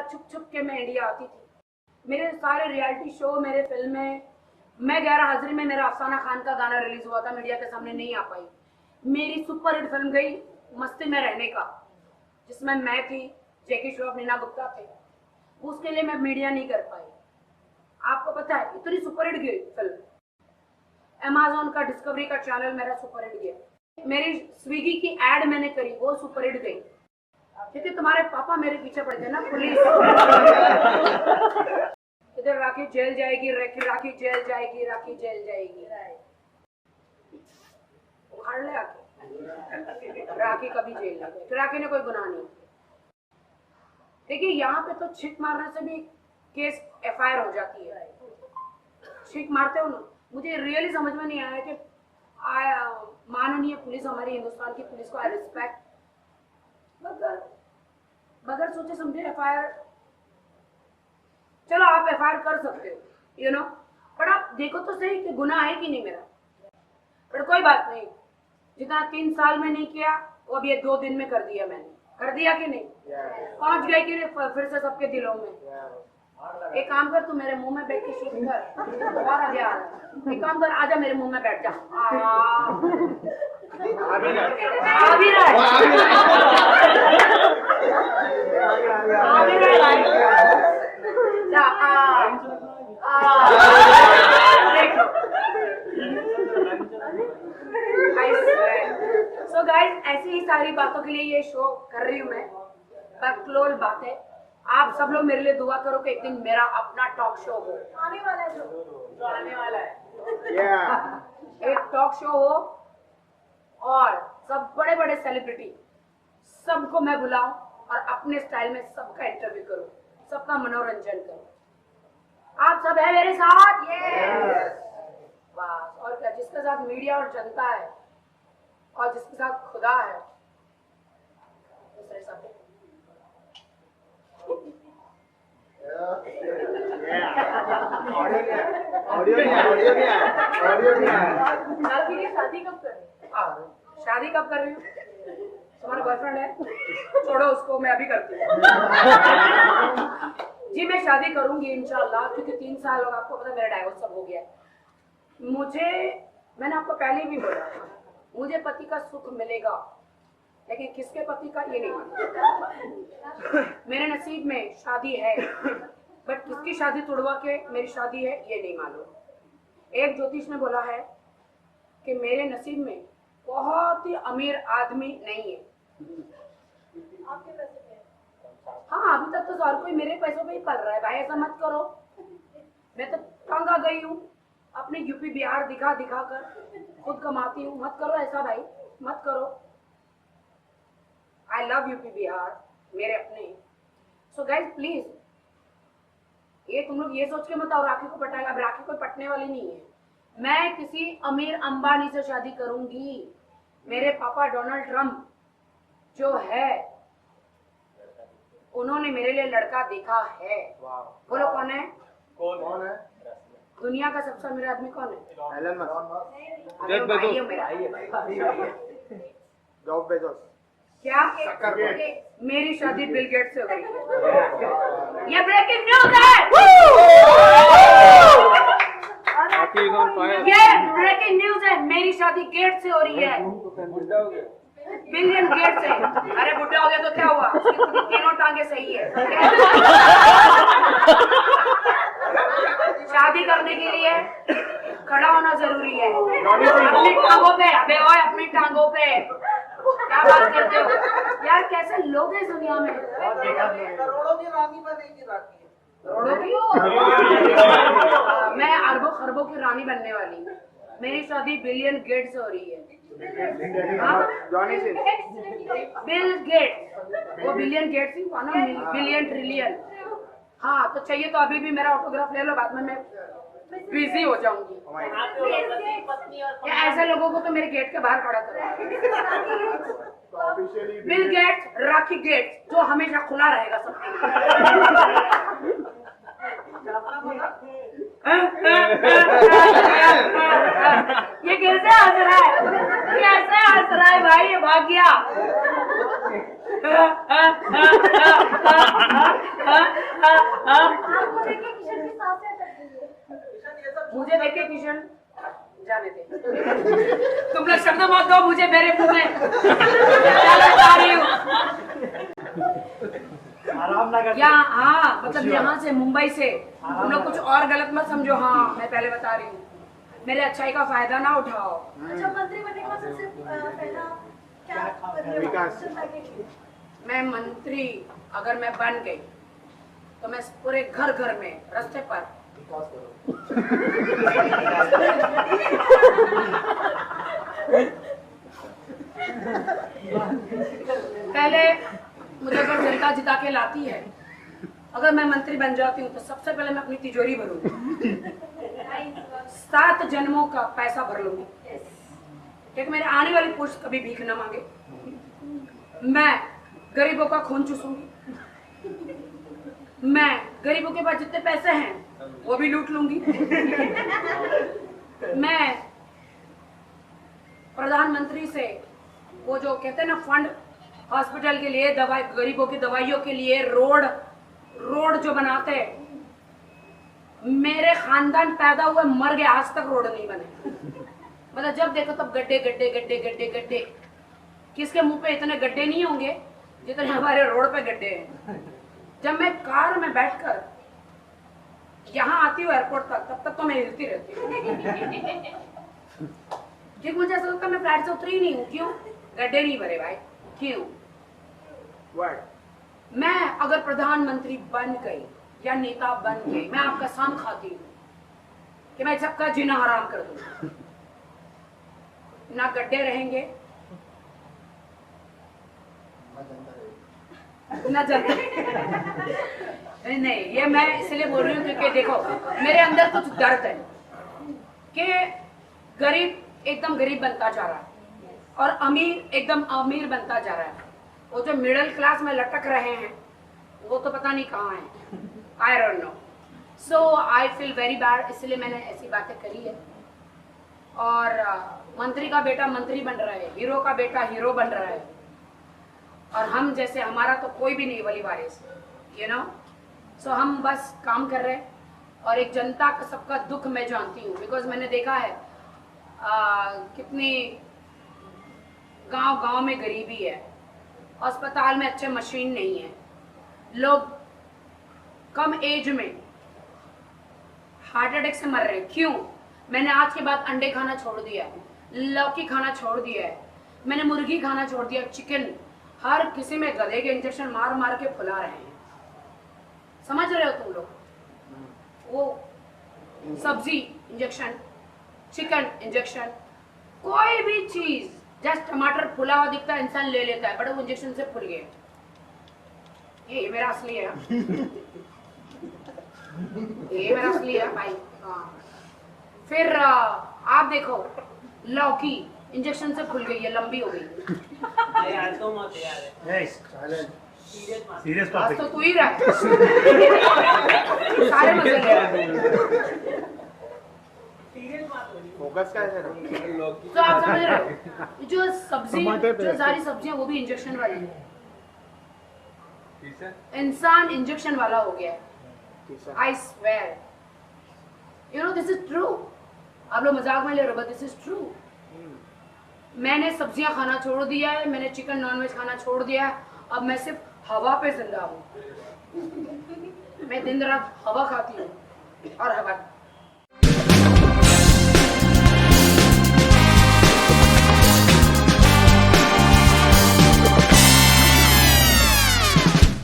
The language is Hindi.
छुप छुप के मैं इंडिया आती थी। मेरे सारे रियलिटी शो, मेरे फिल्में, मैं 11 हाजिरी में मेरा अफसाना खान का गाना रिलीज हुआ था, मीडिया के सामने नहीं आ पाई। मेरी सुपर हिट फिल्म गई मस्ती में रहने का, जिसमें मैं थी, जैकी श्रॉफ, नीना गुप्ता थे, उसके लिए मैं मीडिया नहीं कर पाई। आपको पता है इतनी सुपर हिट गई फिल्म। अमेज़न का डिस्कवरी का चैनल मेरा सुपर हिट गया। मेरी स्विगी की एड मैंने करी, वो सुपर हिट गई, क्योंकि तुम्हारे पापा मेरे पीछे पड़ गए ना, पुलिस। इधर राखी जेल जाएगी, राखी जेल जाएगी, राखी जेल जाएगी, उखाड़ ले आके। राखी कभी जेल नहीं गई, राखी ने कोई गुनाह नहीं। देखिए यहाँ पे तो छिक मारने से भी केस FIR हो जाती है। छिक मारते हो ना, मुझे रियली समझ में नहीं आया कि माननीय पुलिस, हमारी हिंदुस्तान की पुलिस को आई रिस्पेक्ट, बगैर सोचे समझे FIR, चलो आप FIR कर सकते हो, यू नो, पर आप देखो तो सही कि गुनाह है कि नहीं मेरा। पर कोई बात नहीं, जितना 3 साल में नहीं किया वो अब ये 2 दिन में कर दिया मैंने। कर दिया कि नहीं? पहुंच गए कि नहीं फिर से सबके दिलों में। एक काम कर, तू मेरे मुंह में बैठ के शूट कर, और आगे आ रहा। एक काम कर, आजा मेरे मुंह में बैठ जा। आ भी रहा सो गाइस, ऐसी ही सारी बातों के लिए ये शो कर रही हूँ मैं, बकलोल बातें। आप सब लोग मेरे लिए दुआ करो कि एक दिन मेरा अपना टॉक शो हो। आने वाला है, जो आने वाला है। एक टॉक शो हो और सब बड़े बड़े सेलिब्रिटी सबको मैं बुलाऊं और अपने स्टाइल में सबका इंटरव्यू करूं, सबका मनोरंजन करूं। आप सब है मेरे साथ? बस, और क्या, जिसके साथ मीडिया और जनता है और जिसके साथ खुदा है, दूसरे साथ शादी कब कर रही हूँ? शादी कब कर रही हूँ? तुम्हारा बॉयफ्रेंड है, छोड़ो उसको, मैं अभी करती हूँ। जी मैं शादी करूंगी इंशाल्लाह, क्योंकि 3 साल हो, आपको पता मेरा डाइवोर्स सब हो गया है। मैंने आपको पहले भी बोला, मुझे पति का सुख मिलेगा, लेकिन किसके पति का ये नहीं मालूम। मेरे नसीब में शादी है, बट किसकी शादी तोड़वा के मेरी शादी है ये नहीं मालूम। एक ज्योतिष ने बोला है कि मेरे नसीब में बहुत ही अमीर आदमी नहीं है। आपके पैसे में? हाँ, अभी तक तो हर कोई मेरे पैसों पे ही पल रहा है भाई, ऐसा मत करो। मैं तो तंग आ गई हूँ, अपने यूपी बिहार दिखा दिखा कर खुद कमाती हूँ। मत करो ऐसा भाई, मत करो। आई लव यूपी बिहार, मेरे अपने। सो गाइज प्लीज, ये तुम लोग ये सोच के मत आओ राखी को पटाएगा। अब राखी कोई पटने वाली नहीं है। मैं किसी अमीर अंबानी से शादी करूंगी। मेरे पापा डोनाल्ड ट्रम्प जो है, उन्होंने मेरे लिए लड़का देखा है। बोलो कौन है? कौन है? दुनिया का सबसे अमीर आदमी कौन है? Elon Musk. Jeff Bezos. क्या? मेरी शादी बिल गेट्स से हो गई है। ये ब्रेकिंग न्यूज है। ये ब्रेकिंग न्यूज है, मेरी शादी गेट से हो रही है, बिलियन गेट से। अरे बुढ़ा हो गया तो क्या हुआ, तीनों टांगे सही है। शादी करने के लिए खड़ा होना जरूरी है, अपनी टांगों पे। अबे ओए, अपनी टांगों पे क्या बात करते हो यार? कैसे लोग हैं इस दुनिया में? करोड़ों की रानी बनेगी राखी। करोड़ों की? मैं अरबों खरबों की रानी बनने वाली। मेरी शादी बिलियन गेट से हो रही है। बिल गेट, वो बिलियन गेट थी ना, बिलियन ट्रिलियन। हाँ तो चाहिए तो अभी भी मेरा ऑटोग्राफ ले लो, बाद में मैं बिजी हो जाऊंगी। ऐसे लोगों को तो मेरे गेट के बाहर खड़ा करो। बिल गेट्स, राखी गेट्स, जो हमेशा खुला रहेगा सबके लिए। ये कैसे हंस रहा है? कैसे हंस रहा है भाई? ये भाग गया। आपको देख के किशन की सांसें अटक गई है। किशन ये सब मुझे देखे किशन जाने दे। तुम लोग शब्द मत दो मुझे मेरे मुंह में। मैं बता रही हूँ आराम ना कर। हाँ मतलब यहाँ से मुंबई से तुम लोग कुछ और गलत मत समझो। हाँ मैं पहले बता रही हूँ, मेरे अच्छाई का फायदा ना उठाओ। अच्छा, मंत्री बनने के बाद सबसे पहला क्या विकास। मैं मंत्री अगर मैं बन गई तो मैं पूरे घर घर में रास्ते पर पहले मुझे अगर जनता जिता के लाती है, अगर मैं मंत्री बन जाती हूँ तो सबसे पहले मैं अपनी तिजोरी भरूंगी, 7 जन्मों का पैसा भर लूंगी, क्योंकि मेरे आने वाली पुरुष कभी भीख न मांगे। मैं गरीबों का खून चूसूंगी, मैं गरीबों के पास जितने पैसे हैं वो भी लूट लूंगी। मैं प्रधानमंत्री से वो जो कहते हैं ना फंड, हॉस्पिटल के लिए, दवाई, गरीबों की दवाइयों के लिए, रोड जो बनाते हैं, मेरे खानदान पैदा हुए मर गए आज तक रोड नहीं बने। मतलब जब देखो तब गड्ढे गड्ढे गड्ढे गड्ढे गड्ढे। किसके मुंह पे इतने गड्ढे नहीं होंगे जितने हमारे रोड पे गड्ढे हैं। जब मैं कार में बैठकर यहाँ आती हूँ एयरपोर्ट तक, तब तक तो मैं हिलती रहती हूँ, क्योंकि मुझे ऐसा लगता है मैं फ्लाइट से उतरी नहीं हूँ। क्यों? गड्ढे नहीं भरे भाई। क्यों? मैं अगर प्रधानमंत्री बन गई या नेता बन गई, मैं आपका कसम खाती हूँ कि मैं सबका जीना हराम कर दूंगी। ना गड्ढे रहेंगे ना जनता। नहीं, ये मैं इसलिए बोल रही हूँ क्योंकि देखो मेरे अंदर कुछ दर्द है कि गरीब एकदम गरीब बनता जा रहा है और अमीर एकदम अमीर बनता जा रहा है। वो जो मिडिल क्लास में लटक रहे हैं वो तो पता नहीं कहाँ है। I don't know. So I feel very bad, इसलिए मैंने ऐसी बातें करी है। और मंत्री का बेटा मंत्री बन रहा है, हीरो का बेटा हीरो बन रहा है, और हम जैसे हमारा तो कोई भी नहीं वली वारिस, यू नो। सो हम बस काम कर रहे हैं। और एक जनता का सबका दुख मैं जानती हूँ, बिकॉज मैंने देखा है कितनी गांव में गरीबी है, अस्पताल में अच्छे मशीन नहीं है, लोग कम एज में हार्ट अटैक से मर रहे हैं। क्यों? मैंने आज के बाद अंडे खाना छोड़ दिया है, लौकी खाना छोड़ दिया है, मैंने मुर्गी खाना छोड़ दिया, चिकन। हर किसी में गधे के इंजेक्शन मार मार के फुला रहे हैं। समझ रहे हो तुम लोग? वो सब्जी इंजेक्शन, चिकन इंजेक्शन, कोई भी चीज, जस्ट टमाटर फुला हुआ दिखता है इंसान ले लेता है, बट वो इंजेक्शन से फुल गया। ये मेरा असली है, ये मेरा असली है भाई। हाँ। फिर आप देखो लौकी इंजेक्शन से फुल गई है, लंबी हो गई। सीरियस आज टॉपिक। तो तू ही रहा है। सारे मजे ले रहा है। फोकस क्या है ना? तो आप समझ रहे हो, जो सारी सब्जियां वो भी इंजेक्शन वाली है। इंसान इंजेक्शन वाला हो गया है। I swear, you know this is true. आप लोग मजाक में ले रहे हो, बट दिस इज ट्रू। मैंने सब्जियां खाना छोड़ दिया है, मैंने चिकन नॉनवेज खाना छोड़ दिया है। अब मैं सिर्फ हवा पे जिंदा हूँ। मैं दिन रात हवा खाती हूँ और हवा